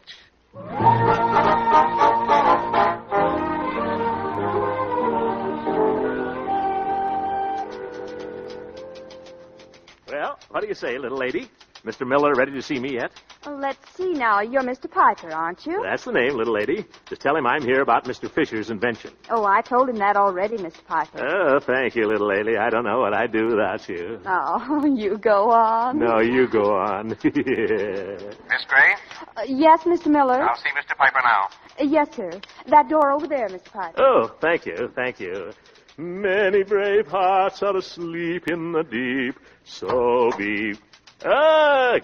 Well, what do you say, little lady? Mr. Miller ready to see me yet? Let's see now. You're Mr. Piper, aren't you? That's the name, little lady. Just tell him I'm here about Mr. Fisher's invention. Oh, I told him that already, Mr. Piper. Oh, thank you, little lady. I don't know what I'd do without you. Oh, you go on. No, you go on. Miss Gray? Yes, Mr. Miller? I'll see Mr. Piper now. Yes, sir. That door over there, Mr. Piper. Oh, thank you, thank you. Many brave hearts are asleep in the deep, so be...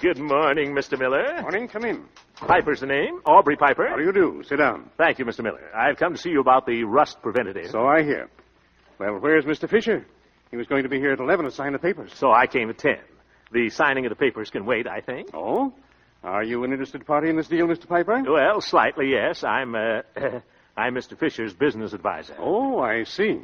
good morning, Mr. Miller. Morning, come in. Piper's the name, Aubrey Piper. How do you do? Sit down. Thank you, Mr. Miller. I've come to see you about the rust preventative. So I hear. Well, where's Mr. Fisher? He was going to be here at 11 to sign the papers. So I came at 10. The signing of the papers can wait, I think. Oh? Are you an interested party in this deal, Mr. Piper? Well, slightly, yes. I'm Mr. Fisher's business advisor. Oh, I see.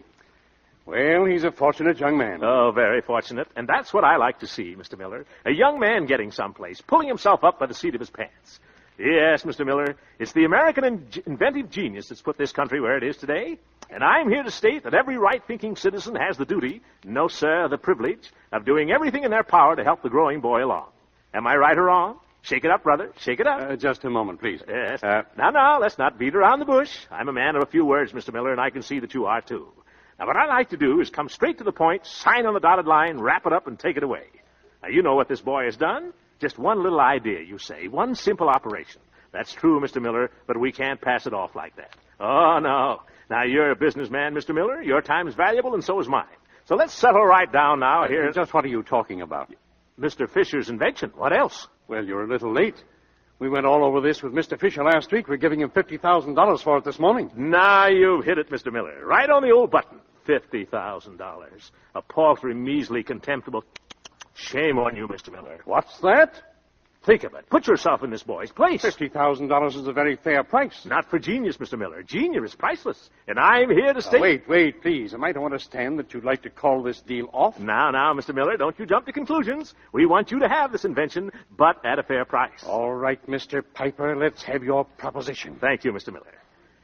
Well, he's a fortunate young man. Oh, very fortunate. And that's what I like to see, Mr. Miller. A young man getting someplace, pulling himself up by the seat of his pants. Yes, Mr. Miller, it's the American inventive genius that's put this country where it is today. And I'm here to state that every right-thinking citizen has the duty, no, sir, the privilege, of doing everything in their power to help the growing boy along. Am I right or wrong? Shake it up, brother. Shake it up. Just a moment, please. Yes. Now, let's not beat around the bush. I'm a man of a few words, Mr. Miller, and I can see that you are, too. Now, what I like to do is come straight to the point, sign on the dotted line, wrap it up, and take it away. Now, you know what this boy has done. Just one little idea, you say. One simple operation. That's true, Mr. Miller, but we can't pass it off like that. Oh, no. Now, you're a businessman, Mr. Miller. Your time is valuable, and so is mine. So let's settle right down now here. Just what are you talking about? Mr. Fisher's invention. What else? Well, you're a little late. We went all over this with Mr. Fisher last week. We're giving him $50,000 for it this morning. Now you've hit it, Mr. Miller. Right on the old button. $50,000. A paltry, measly, contemptible... Shame on you, Mr. Miller. What's that? Think of it. Put yourself in this boy's place. $50,000 is a very fair price. Not for genius, Mr. Miller. Genius is priceless. And I'm here to stay... Wait, please. Am I to understand that you'd like to call this deal off? Now, Mr. Miller, don't you jump to conclusions. We want you to have this invention, but at a fair price. All right, Mr. Piper, let's have your proposition. Thank you, Mr. Miller.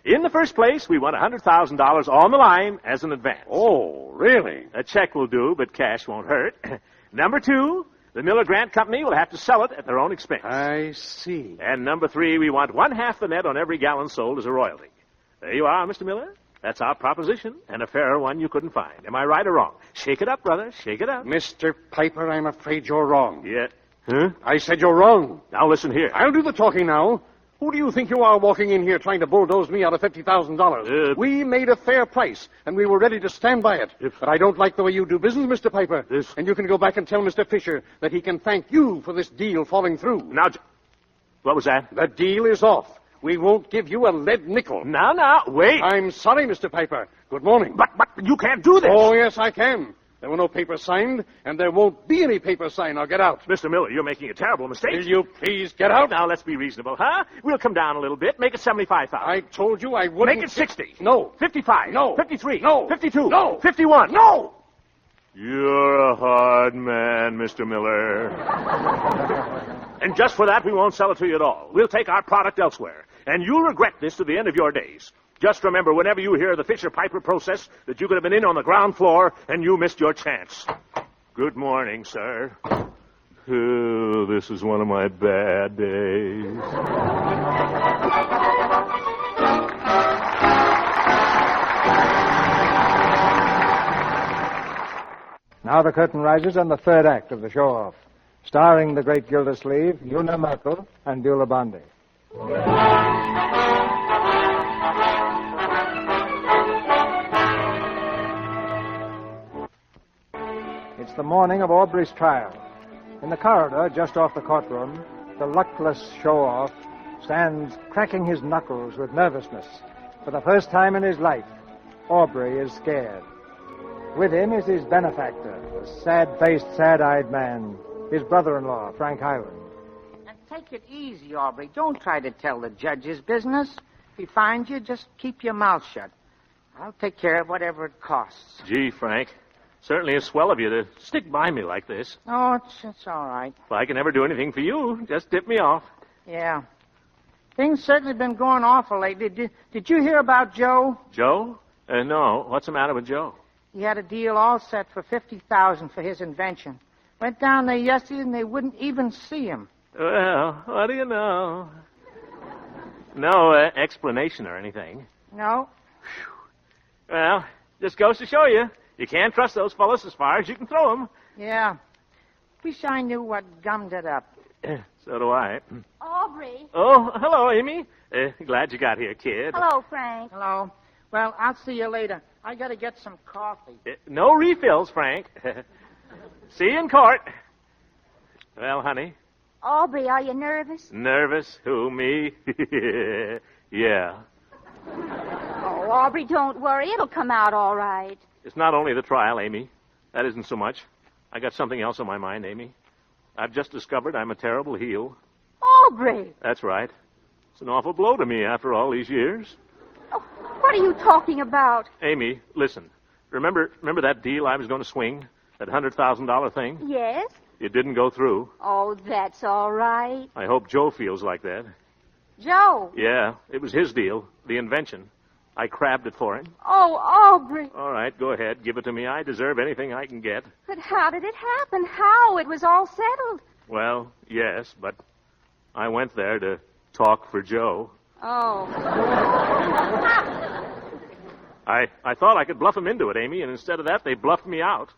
In the first place, we want $100,000 on the line as an advance. Oh, really? A check will do, but cash won't hurt. Number 2, the Miller Grant Company will have to sell it at their own expense. I see. And number 3, we want 1/2 the net on every gallon sold as a royalty. There you are, Mr. Miller. That's our proposition, and a fairer one you couldn't find. Am I right or wrong? Shake it up, brother. Shake it up. Mr. Piper, I'm afraid you're wrong. Yeah. Huh? I said you're wrong. Now listen here. I'll do the talking now. Who do you think you are walking in here trying to bulldoze me out of $50,000? We made a fair price, and we were ready to stand by it. But I don't like the way you do business, Mr. Piper. And you can go back and tell Mr. Fisher that he can thank you for this deal falling through. Now, what was that? The deal is off. We won't give you a lead nickel. Now, wait. I'm sorry, Mr. Piper. Good morning. But you can't do this. Oh, yes, I can. There were no papers signed, and there won't be any papers signed. Now, get out. Mr. Miller, you're making a terrible mistake. Will you please get out? Now, let's be reasonable, huh? We'll come down a little bit. Make it $75,000. I told you I wouldn't... Make it $60,000. No. $55,000. No. $53,000. No. $52,000. No. $51,000. No! You're a hard man, Mr. Miller. And just for that, we won't sell it to you at all. We'll take our product elsewhere. And you'll regret this to the end of your days. Just remember, whenever you hear the Fisher-Piper process, that you could have been in on the ground floor and you missed your chance. Good morning, sir. Oh, this is one of my bad days. Now the curtain rises on the third act of the show-off, starring the great Gildersleeve, Una Merkel, and Beulah Bondi. It's the morning of Aubrey's trial. In the corridor, just off the courtroom, the luckless show-off stands cracking his knuckles with nervousness. For the first time in his life, Aubrey is scared. With him is his benefactor, a sad-faced, sad-eyed man, his brother-in-law, Frank Highland. And take it easy, Aubrey. Don't try to tell the judge his business. If he finds you, just keep your mouth shut. I'll take care of whatever it costs. Gee, Frank, certainly is swell of you to stick by me like this. Oh, it's all right. If I can ever do anything for you, just tip me off. Yeah. Things certainly been going awful lately. Did you hear about Joe? Joe? No. What's the matter with Joe? He had a deal all set for $50,000 for his invention. Went down there yesterday and they wouldn't even see him. Well, what do you know? No explanation or anything. No. Well, just goes to show you. You can't trust those fellas as far as you can throw them. Yeah. Wish I knew what gummed it up. So do I. Aubrey. Oh, hello, Amy. Glad you got here, kid. Hello, Frank. Hello. Well, I'll see you later. I gotta get some coffee. No refills, Frank. See you in court. Well, honey. Aubrey, are you nervous? Nervous? Who, me? Yeah. Oh, Aubrey, don't worry. It'll come out all right. It's not only the trial, Amy. That isn't so much. I got something else on my mind, Amy. I've just discovered I'm a terrible heel. Aubrey! That's right. It's an awful blow to me after all these years. Oh, what are you talking about? Amy, listen. Remember that deal I was going to swing? That $100,000 thing? Yes? It didn't go through. Oh, that's all right. I hope Joe feels like that. Joe? Yeah, it was his deal, the invention. I crabbed it for him. Oh, Aubrey. All right, go ahead. Give it to me. I deserve anything I can get. But how did it happen? How? It was all settled. Well, yes, but I went there to talk for Joe. Oh. I thought I could bluff him into it, Amy, and instead of that, they bluffed me out.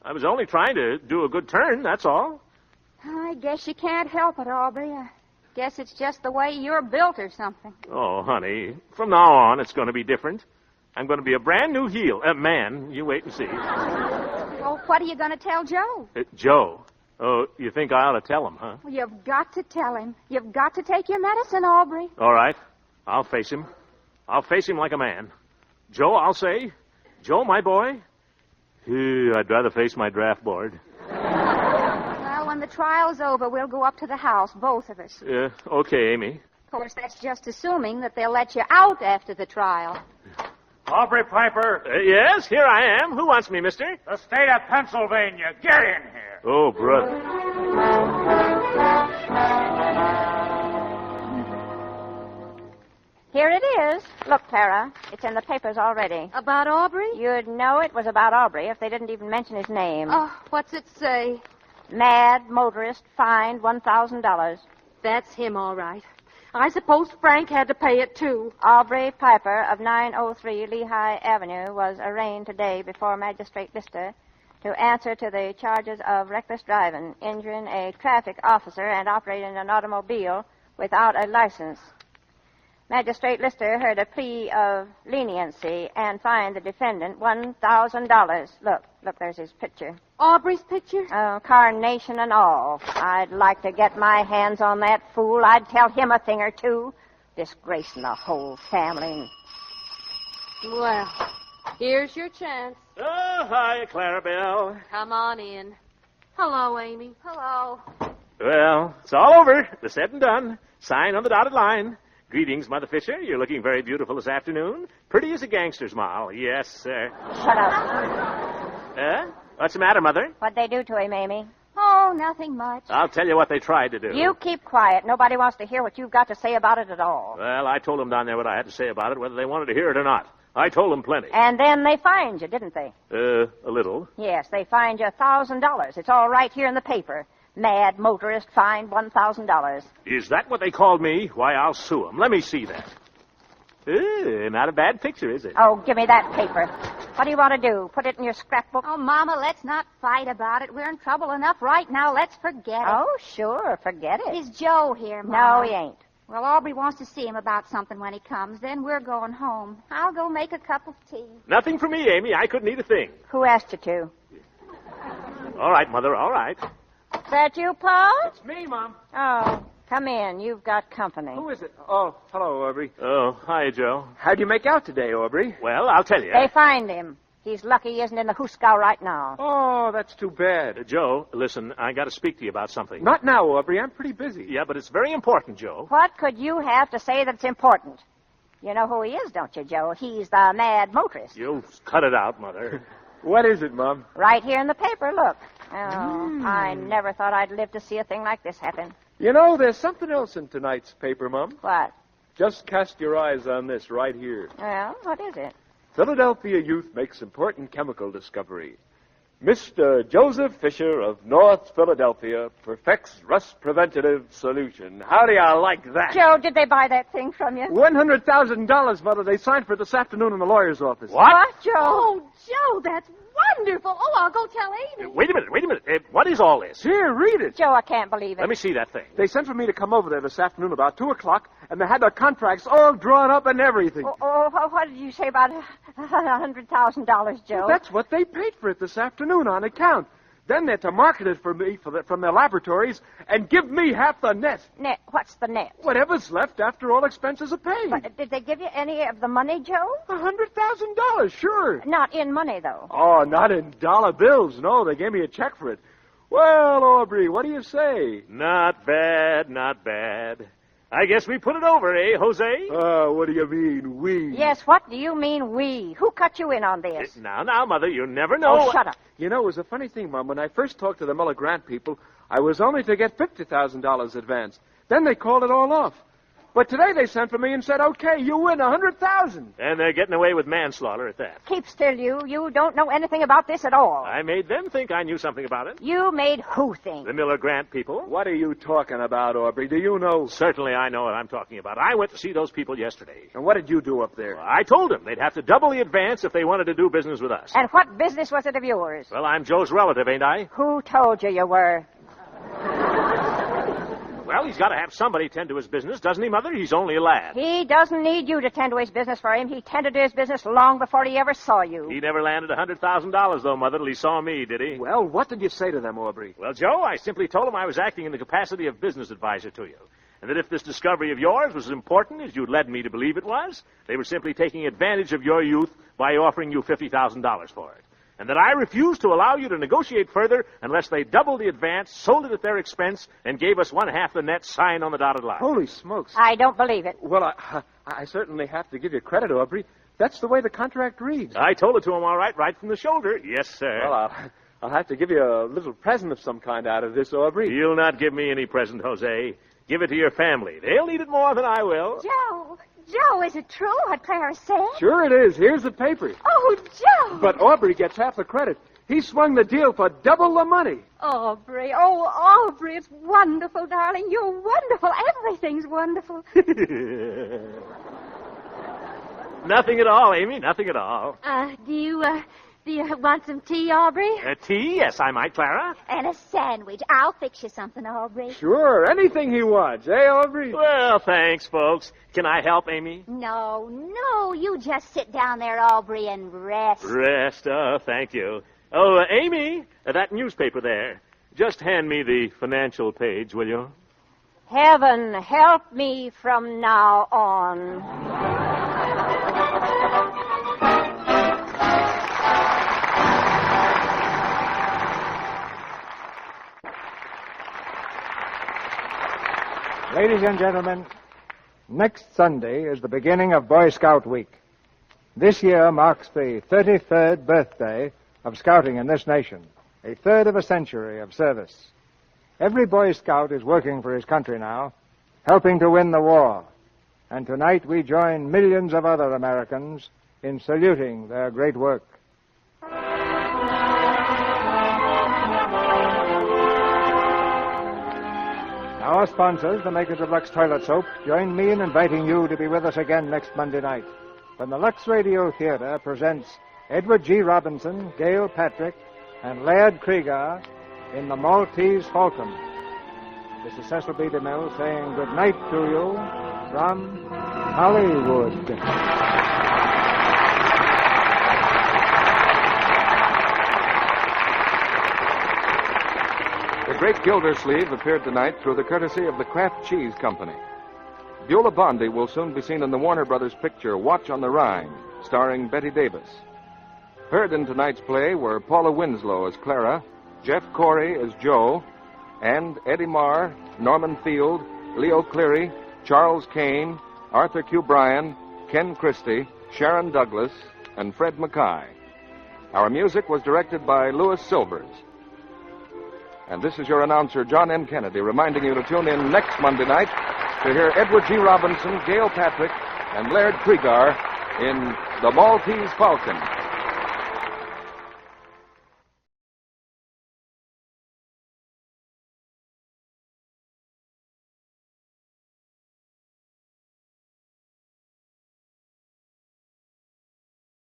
I was only trying to do a good turn, that's all. I guess you can't help it, Aubrey. I guess it's just the way you're built or something. Oh, honey, from now on, it's going to be different. I'm going to be a brand new heel. Man, you wait and see. Well, what are you going to tell Joe? Joe? Oh, you think I ought to tell him, huh? Well, you've got to tell him. You've got to take your medicine, Aubrey. All right. I'll face him. I'll face him like a man. Joe, I'll say. Joe, my boy. I'd rather face my draft board. Well, when the trial's over, we'll go up to the house, both of us. Okay, Amy. Of course, that's just assuming that they'll let you out after the trial. Aubrey Piper. Yes, here I am. Who wants me, mister? The state of Pennsylvania. Get in here. Oh, brother. Here it is. Look, Clara, it's in the papers already. About Aubrey? You'd know it was about Aubrey if they didn't even mention his name. Oh, what's it say? Mad motorist fined $1,000. That's him, all right. I suppose Frank had to pay it, too. Aubrey Piper of 903 Lehigh Avenue was arraigned today before Magistrate Lister to answer to the charges of reckless driving, injuring a traffic officer, and operating an automobile without a license. Magistrate Lister heard a plea of leniency and fined the defendant $1,000. Look, there's his picture. Aubrey's picture? Oh, carnation and all. I'd like to get my hands on that fool. I'd tell him a thing or two. Disgracing the whole family. Well, here's your chance. Oh, hi, Clarabelle. Come on in. Hello, Amy. Hello. Well, it's all over. The said and done. Sign on the dotted line. Greetings, Mother Fisher. You're looking very beautiful this afternoon. Pretty as a gangster's moll. Yes, sir. Shut up. What's the matter, Mother? What'd they do to him, Amy? Oh, nothing much. I'll tell you what they tried to do. You keep quiet. Nobody wants to hear what you've got to say about it at all. Well, I told them down there what I had to say about it, whether they wanted to hear it or not. I told them plenty. And then they fined you, didn't they? A little. Yes, they fined you $1,000. It's all right here in the paper. Mad motorist fined $1,000. Is that what they called me? Why, I'll sue them. Let me see that. Not a bad picture, is it? Oh, give me that paper. What do you want to do? Put it in your scrapbook? Oh, Mama, let's not fight about it. We're in trouble enough right now. Let's forget it. Oh, sure. Forget it. Is Joe here, No, Mama? he ain't. Well, Aubrey wants to see him about something when he comes. Then we're going home. I'll go make a cup of tea. Nothing for me, Amy. I couldn't eat a thing. Who asked you to? All right, Mother, all right. That you, Paul? It's me, Mom. Oh, come in. You've got company. Who is it? Oh, hello, Aubrey. Oh, hi, Joe. How'd you make out today, Aubrey? Well, I'll tell you. They fined him. He's lucky he isn't in the Hooskow right now. Oh, that's too bad. Joe, listen, I got to speak to you about something. Not now, Aubrey. I'm pretty busy. Yeah, but it's very important, Joe. What could you have to say that's important? You know who he is, don't you, Joe? He's the mad motorist. You cut it out, Mother. What is it, Mom? Right here in the paper, look. Oh, I never thought I'd live to see a thing like this happen. You know, there's something else in tonight's paper, Mom. What? Just cast your eyes on this right here. Well, what is it? Philadelphia youth makes important chemical discovery. Mr. Joseph Fisher of North Philadelphia perfects rust preventative solution. How do you like that? Joe, did they buy that thing from you? $100,000, Mother. They signed for it this afternoon in the lawyer's office. What, Joe? Oh, Joe, that's wonderful. Oh, I'll go tell Amy. Wait a minute. What is all this? Here, read it. Joe, I can't believe it. Let me see that thing. They sent for me to come over there this afternoon about 2 o'clock, and they had their contracts all drawn up and everything. What did you say about $100,000, Joe? Well, that's what they paid for it this afternoon on account. Then they're to market it for me from their laboratories and give me half the net. Net? What's the net? Whatever's left after all expenses are paid. But did they give you any of the money, Joe? $100,000, sure. Not in money, though. Oh, not in dollar bills. No, they gave me a check for it. Well, Aubrey, what do you say? Not bad, not bad. I guess we put it over, eh, Jose? What do you mean, we? Yes, what do you mean, we? Who cut you in on this? Now, Mother, you never know. Oh, shut up. You know, it was a funny thing, Mom. When I first talked to the Miller Grant people, I was only to get $50,000 advance. Then they called it all off. But today they sent for me and said, okay, you win $100,000. And they're getting away with manslaughter at that. Keep still, you. You don't know anything about this at all. I made them think I knew something about it. You made who think? The Miller Grant people. What are you talking about, Aubrey? Do you know? Certainly I know what I'm talking about. I went to see those people yesterday. And what did you do up there? Well, I told them they'd have to double the advance if they wanted to do business with us. And what business was it of yours? Well, I'm Joe's relative, ain't I? Who told you were? Well, he's got to have somebody tend to his business, doesn't he, Mother? He's only a lad. He doesn't need you to tend to his business for him. He tended to his business long before he ever saw you. He never landed $100,000, though, Mother, till he saw me, did he? Well, what did you say to them, Aubrey? Well, Joe, I simply told him I was acting in the capacity of business advisor to you. And that if this discovery of yours was as important as you'd led me to believe it was, they were simply taking advantage of your youth by offering you $50,000 for it. And that I refused to allow you to negotiate further unless they doubled the advance, sold it at their expense, and gave us 1/2 the net signed on the dotted line. Holy smokes. I don't believe it. Well, I certainly have to give you credit, Aubrey. That's the way the contract reads. I told it to him all right from the shoulder. Yes, sir. Well, I'll have to give you a little present of some kind out of this, Aubrey. You'll not give me any present, Jose. Give it to your family. They'll need it more than I will. Joe, is it true what Clara said? Sure it is. Here's the paper. Oh, Joe. But Aubrey gets half the credit. He swung the deal for double the money. Aubrey, it's wonderful, darling. You're wonderful. Everything's wonderful. Nothing at all, Amy. Nothing at all. Do Do you want some tea, Aubrey? Tea? Yes, I might, Clara. And a sandwich. I'll fix you something, Aubrey. Sure, anything he wants, eh, Aubrey? Well, thanks, folks. Can I help, Amy? No, you just sit down there, Aubrey, and rest. Rest? Oh, thank you. Oh, Amy, that newspaper there. Just hand me the financial page, will you? Heaven help me from now on. Ladies and gentlemen, next Sunday is the beginning of Boy Scout Week. This year marks the 33rd birthday of scouting in this nation, a third of a century of service. Every Boy Scout is working for his country now, helping to win the war. And tonight we join millions of other Americans in saluting their great work. Our sponsors, the makers of Lux Toilet Soap, join me in inviting you to be with us again next Monday night when the Lux Radio Theatre presents Edward G. Robinson, Gail Patrick, and Laird Krieger in The Maltese Falcon. This is Cecil B. DeMille saying good night to you from Hollywood. The Great Gildersleeve appeared tonight through the courtesy of the Kraft Cheese Company. Beulah Bondi will soon be seen in the Warner Brothers picture Watch on the Rhine, starring Betty Davis. Heard in tonight's play were Paula Winslow as Clara, Jeff Corey as Joe, and Eddie Marr, Norman Field, Leo Cleary, Charles Kane, Arthur Q. Bryan, Ken Christie, Sharon Douglas, and Fred Mackay. Our music was directed by Louis Silvers. And this is your announcer, John M. Kennedy, reminding you to tune in next Monday night to hear Edward G. Robinson, Gail Patrick, and Laird Krieger in The Maltese Falcon.